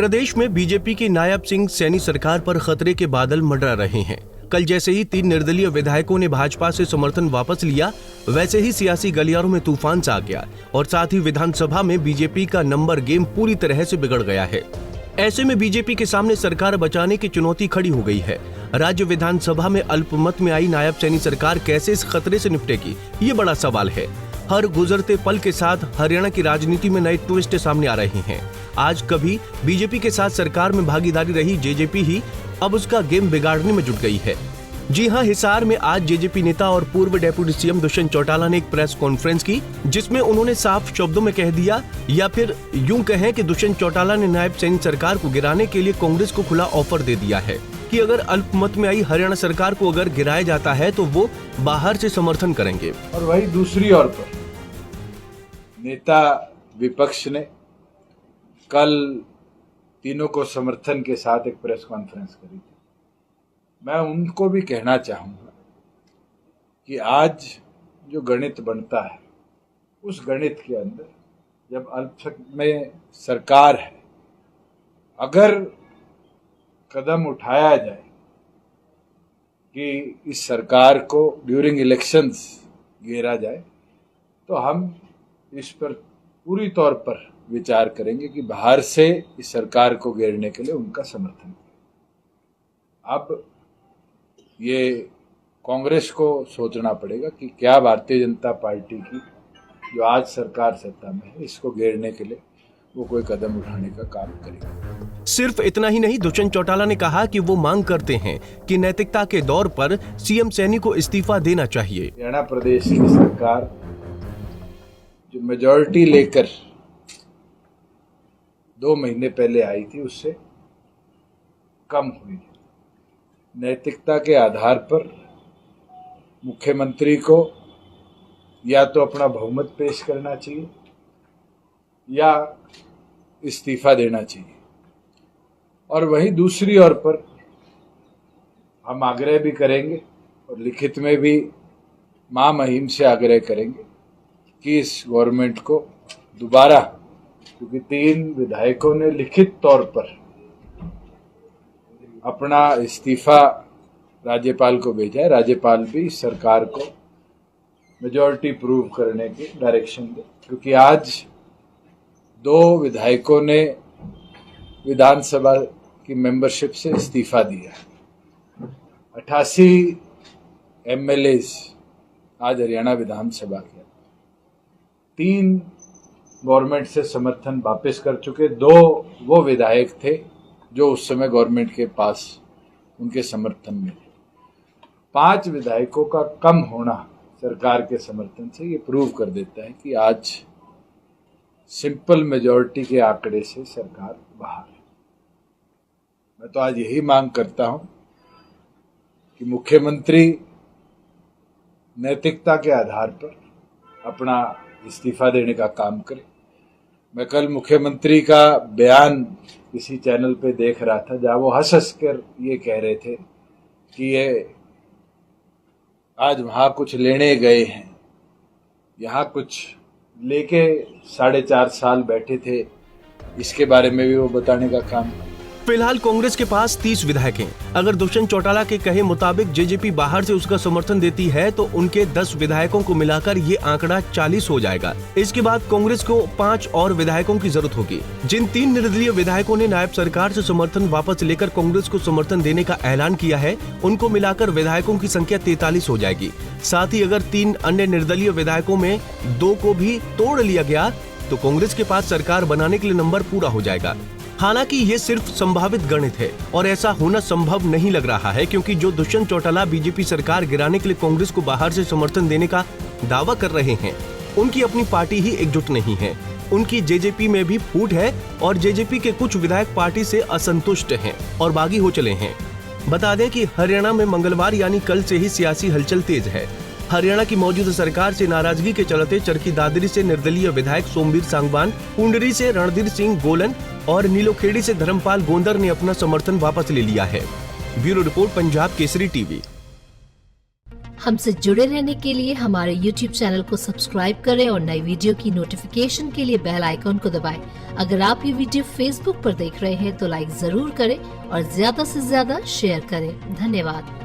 प्रदेश में बीजेपी की नायब सिंह सैनी सरकार पर खतरे के बादल मंडरा रहे हैं। कल जैसे ही 3 निर्दलीय विधायकों ने भाजपा से समर्थन वापस लिया, वैसे ही सियासी गलियारों में तूफान सा आ गया और साथ ही विधानसभा में बीजेपी का नंबर गेम पूरी तरह से बिगड़ गया है। ऐसे में बीजेपी के सामने सरकार बचाने की चुनौती खड़ी हो गई है। राज्य विधानसभा में अल्पमत में आई नायब सैनी सरकार कैसे इस खतरे से निपटेगी, ये बड़ा सवाल है। हर गुजरते पल के साथ हरियाणा की राजनीति में नए ट्विस्ट सामने आ रहे हैं। आज कभी बीजेपी के साथ सरकार में भागीदारी रही जेजेपी ही अब उसका गेम बिगाड़ने में जुट गई है। जी हां, हिसार में आज जेजेपी नेता और पूर्व डेप्यूटी सीएम दुष्यंत चौटाला ने एक प्रेस कॉन्फ्रेंस की, जिसमें उन्होंने साफ शब्दों में कह दिया, या फिर यूं कहें कि दुष्यंत चौटाला ने नायब सैनी सरकार को गिराने के लिए कांग्रेस को खुला ऑफर दे दिया है कि अगर अल्पमत में आई हरियाणा सरकार को अगर गिराया जाता है तो वो बाहर से समर्थन करेंगे। और वही दूसरी ओर पर नेता विपक्ष ने कल तीनों को समर्थन के साथ एक प्रेस कॉन्फ्रेंस करी थी। मैं उनको भी कहना चाहूंगा कि आज जो गणित बनता है, उस गणित के अंदर जब अल्पसंख्यक में सरकार है, अगर कदम उठाया जाए कि इस सरकार को ड्यूरिंग इलेक्शंस घेरा जाए, तो हम इस पर पूरी तौर पर विचार करेंगे कि बाहर से इस सरकार को घेरने के लिए उनका समर्थन करें। अब ये कांग्रेस को सोचना पड़ेगा कि क्या भारतीय जनता पार्टी की जो आज सरकार सत्ता में है, इसको घेरने के लिए वो कोई कदम उठाने का काम करेगा। सिर्फ इतना ही नहीं, दुष्यंत चौटाला ने कहा कि वो मांग करते हैं कि नैतिकता के दौर पर सीएम सैनी को इस्तीफा देना चाहिए। हरियाणा प्रदेश की सरकार जो मेजॉरिटी लेकर 2 महीने पहले आई थी, उससे कम हुई। नैतिकता के आधार पर मुख्यमंत्री को या तो अपना बहुमत पेश करना चाहिए या इस्तीफा देना चाहिए। और वहीं दूसरी ओर पर हम आग्रह भी करेंगे और लिखित में भी महामहिम से आग्रह करेंगे कि इस गवर्नमेंट को दोबारा, क्योंकि 3 विधायकों ने लिखित तौर पर अपना इस्तीफा राज्यपाल को भेजा है, राज्यपाल भी सरकार को मेजॉरिटी प्रूव करने की डायरेक्शन दे, क्योंकि आज 2 विधायकों ने विधानसभा की मेंबरशिप से इस्तीफा दिया है। 88 एमएलएज आज हरियाणा विधानसभा के 3 गवर्नमेंट से समर्थन वापस कर चुके, 2 वो विधायक थे जो उस समय गवर्नमेंट के पास उनके समर्थन में थे। 5 विधायकों का कम होना सरकार के समर्थन से ये प्रूव कर देता है कि आज सिंपल मेजॉरिटी के आंकड़े से सरकार बाहर है। मैं तो आज यही मांग करता हूं कि मुख्यमंत्री नैतिकता के आधार पर अपना इस्तीफा देने का काम करे। मैं कल मुख्यमंत्री का बयान किसी चैनल पे देख रहा था, जहां वो हंस कर ये कह रहे थे कि ये आज वहां कुछ लेने गए हैं, यहाँ कुछ लेके 4.5 साल बैठे थे, इसके बारे में भी वो बताने का काम। फिलहाल कांग्रेस के पास 30 विधायक हैं। अगर दुष्यंत चौटाला के कहे मुताबिक जेजेपी बाहर से उसका समर्थन देती है तो उनके 10 विधायकों को मिलाकर ये आंकड़ा 40 हो जाएगा। इसके बाद कांग्रेस को 5 और विधायकों की जरूरत होगी। जिन 3 निर्दलीय विधायकों ने नायब सरकार से समर्थन वापस लेकर कांग्रेस को समर्थन देने का ऐलान किया है, उनको मिलाकर विधायकों की संख्या 43 हो जाएगी। साथ ही अगर 3 अन्य निर्दलीय विधायकों में 2 को भी तोड़ लिया गया तो कांग्रेस के पास सरकार बनाने के लिए नंबर पूरा हो जाएगा। हालांकि ये सिर्फ संभावित गणित है और ऐसा होना संभव नहीं लग रहा है, क्योंकि जो दुष्यंत चौटाला बीजेपी सरकार गिराने के लिए कांग्रेस को बाहर से समर्थन देने का दावा कर रहे हैं, उनकी अपनी पार्टी ही एकजुट नहीं है। उनकी जेजेपी में भी फूट है और जेजेपी के कुछ विधायक पार्टी से असंतुष्ट हैं और बागी हो चले हैं। बता दें कि हरियाणा में मंगलवार यानी कल से ही सियासी हलचल तेज है। हरियाणा की मौजूदा सरकार से नाराजगी के चलते चरखी दादरी से निर्दलीय विधायक सोमवीर सांगवान, पुंडरी से रणधीर सिंह गोलन और नीलोखेड़ी से धर्मपाल गोंदर ने अपना समर्थन वापस ले लिया है। Bureau report, Punjab Kesari TV. हमसे जुड़े रहने के लिए हमारे YouTube चैनल को सब्सक्राइब करें और नई वीडियो की नोटिफिकेशन के लिए बेल आइकॉन को दबाएं। अगर आप ये वीडियो Facebook पर देख रहे हैं तो लाइक जरूर करें और ज्यादा से ज्यादा शेयर करें। धन्यवाद।